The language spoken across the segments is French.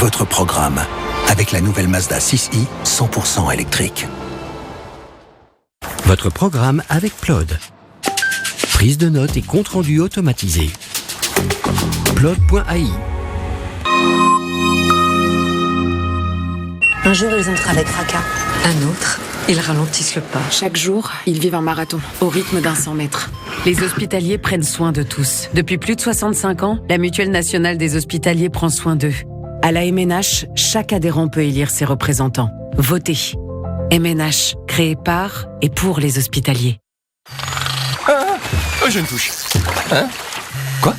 votre programme avec la nouvelle Mazda 6i 100% électrique. Votre programme avec Plod. Prise de notes et compte-rendu automatisé. Plod.ai. Un jour, ils entrent avec fracas. Un autre, ils ralentissent le pas. Chaque jour, ils vivent un marathon, au rythme d'un 100 mètres. Les hospitaliers prennent soin de tous. Depuis plus de 65 ans, la Mutuelle nationale des hospitaliers prend soin d'eux. À la MNH, chaque adhérent peut élire ses représentants. Votez. MNH, créé par et pour les hospitaliers. J'ai une touche. Hein? Quoi?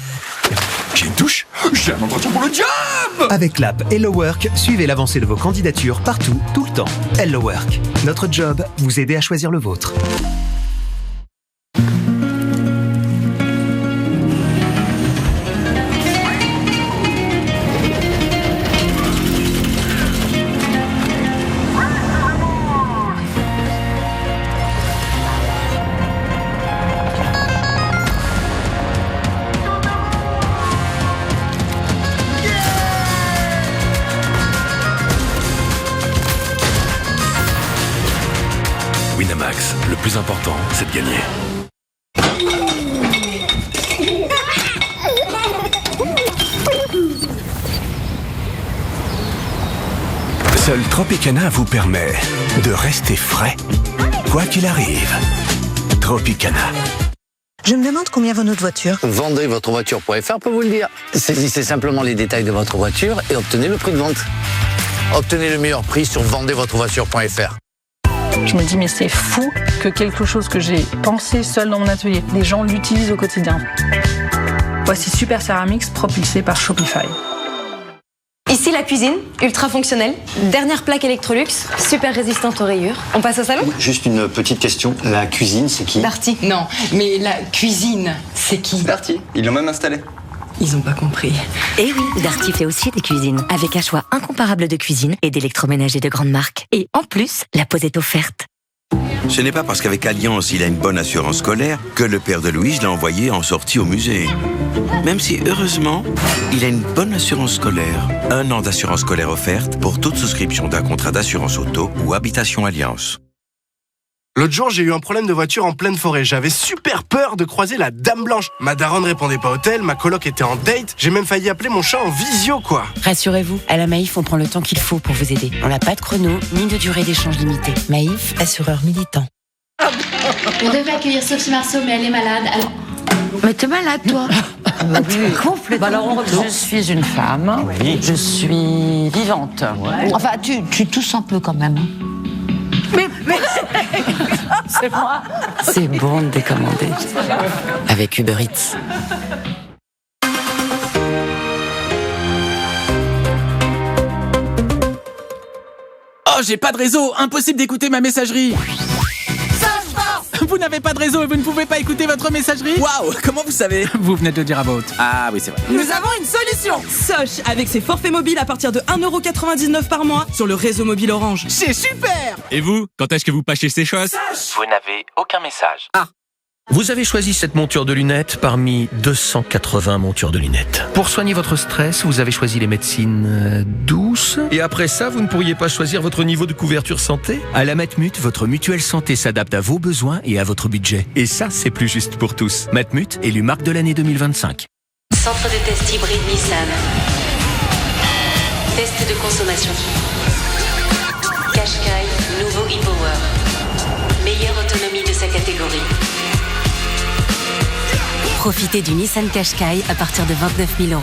J'ai une touche? J'ai un entretien pour le job! Avec l'app Hello Work, suivez l'avancée de vos candidatures partout, tout le temps. Hello Work. Notre job, vous aider à choisir le vôtre. Winamax, le plus important, c'est de gagner. Seul Tropicana vous permet de rester frais, quoi qu'il arrive. Tropicana. Je me demande combien vaut notre voiture. Vendezvotrevoiture.fr peut vous le dire. Saisissez simplement les détails de votre voiture et obtenez le prix de vente. Obtenez le meilleur prix sur vendezvotrevoiture.fr. Je me dis mais c'est fou que quelque chose que j'ai pensé seul dans mon atelier, les gens l'utilisent au quotidien. Voici Super Ceramics propulsé par Shopify. Ici la cuisine, ultra fonctionnelle, dernière plaque Electrolux, super résistante aux rayures. On passe au salon? Juste une petite question, la cuisine c'est qui? Darty. Non, mais la cuisine, c'est qui? Darty, ils l'ont même installé. Ils ont pas compris. Eh oui, Darty fait aussi des cuisines, avec un choix incomparable de cuisine et d'électroménager de grandes marques. Et en plus, la pause est offerte. Ce n'est pas parce qu'avec Alliance, il a une bonne assurance scolaire que le père de Louise l'a envoyé en sortie au musée. Même si, heureusement, il a une bonne assurance scolaire. 1 an d'assurance scolaire offerte pour toute souscription d'un contrat d'assurance auto ou habitation Alliance. L'autre jour, j'ai eu un problème de voiture en pleine forêt. J'avais super peur de croiser la Dame Blanche. Ma daronne répondait pas au tel, ma coloc était en date. J'ai même failli appeler mon chat en visio, quoi. Rassurez-vous, à la Maïf, on prend le temps qu'il faut pour vous aider. On n'a pas de chrono, ni de durée d'échange limitée. Maïf, assureur militant. On devait accueillir Sophie Marceau, mais elle est malade. Alors... Mais t'es malade, toi? Oui. Complètement. Alors, je suis une femme. Oui. Je suis vivante. Ouais. Enfin, tu tousses un peu quand même. Mais... C'est moi. C'est bon de décommander. Avec Uber Eats. Oh, j'ai pas de réseau. Impossible d'écouter ma messagerie. Vous n'avez pas de réseau et vous ne pouvez pas écouter votre messagerie? Waouh, comment vous savez? Vous venez de le dire à vote. Ah oui, c'est vrai. Nous avons une solution. Soch, avec ses forfaits mobiles à partir de 1,99€ par mois sur le réseau mobile Orange. C'est super! Et vous, quand est-ce que vous pâchez ces choses? Vous n'avez aucun message. Ah. Vous avez choisi cette monture de lunettes parmi 280 montures de lunettes. Pour soigner votre stress, vous avez choisi les médecines douces. Et après ça, vous ne pourriez pas choisir votre niveau de couverture santé? À la Matmut, votre mutuelle santé s'adapte à vos besoins et à votre budget. Et ça, c'est plus juste pour tous. Matmut, élu marque de l'année 2025. Centre de test hybride Nissan. Test de consommation. Qashqai, nouveau e-Power. Meilleure autonomie de sa catégorie. Profitez du Nissan Qashqai à partir de 29 000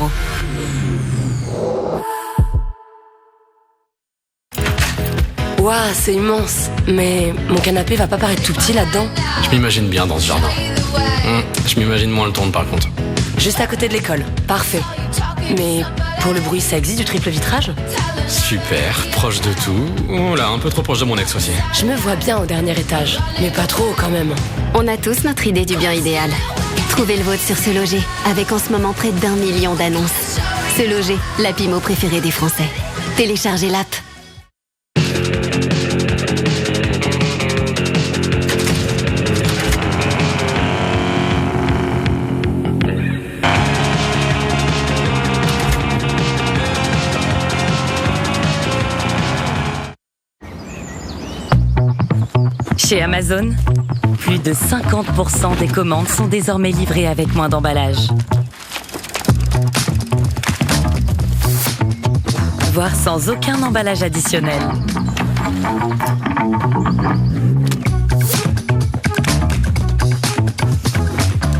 €. Waouh, c'est immense. Mais mon canapé va pas paraître tout petit là-dedans. Je m'imagine bien dans ce jardin. Je m'imagine moins le tourne par contre. Juste à côté de l'école. Parfait. Mais pour le bruit, ça existe du triple vitrage? Super, proche de tout. Oh là, un peu trop proche de mon ex aussi. Je me vois bien au dernier étage, mais pas trop quand même. On a tous notre idée du bien idéal. Trouvez le vôtre sur Se Loger, avec en ce moment près d'1 million d'annonces. Se Loger, l'app IMO préférée des Français. Téléchargez l'app. Chez Amazon, plus de 50% des commandes sont désormais livrées avec moins d'emballage. Voire sans aucun emballage additionnel.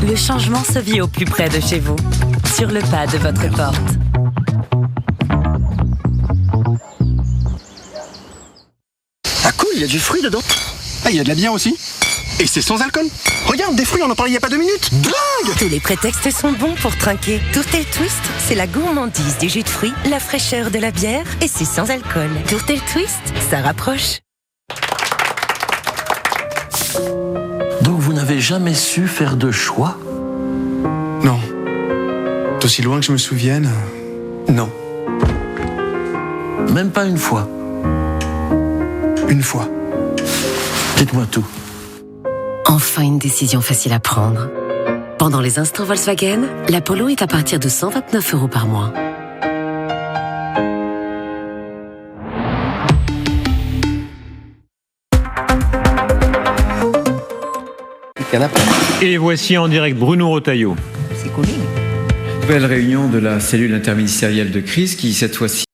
Le changement se vit au plus près de chez vous, sur le pas de votre porte. Ah cool, il y a du fruit dedans. Ah, il y a de la bière aussi. Et c'est sans alcool. Regarde, des fruits, on en parlait il y a pas 2 minutes. Dingue! Tous les prétextes sont bons pour trinquer. Tourtel Twist, c'est la gourmandise du jus de fruits, la fraîcheur de la bière et c'est sans alcool. Tourtel Twist, ça rapproche. Donc vous n'avez jamais su faire de choix? Non. D'aussi loin que je me souvienne, non. Même pas une fois? Une fois. Dites-moi tout. Enfin une décision facile à prendre. Pendant les instants Volkswagen, la Polo est à partir de 129 € par mois. Et voici en direct Bruno Retailleau. C'est cool. Nouvelle réunion de la cellule interministérielle de crise qui, cette fois-ci,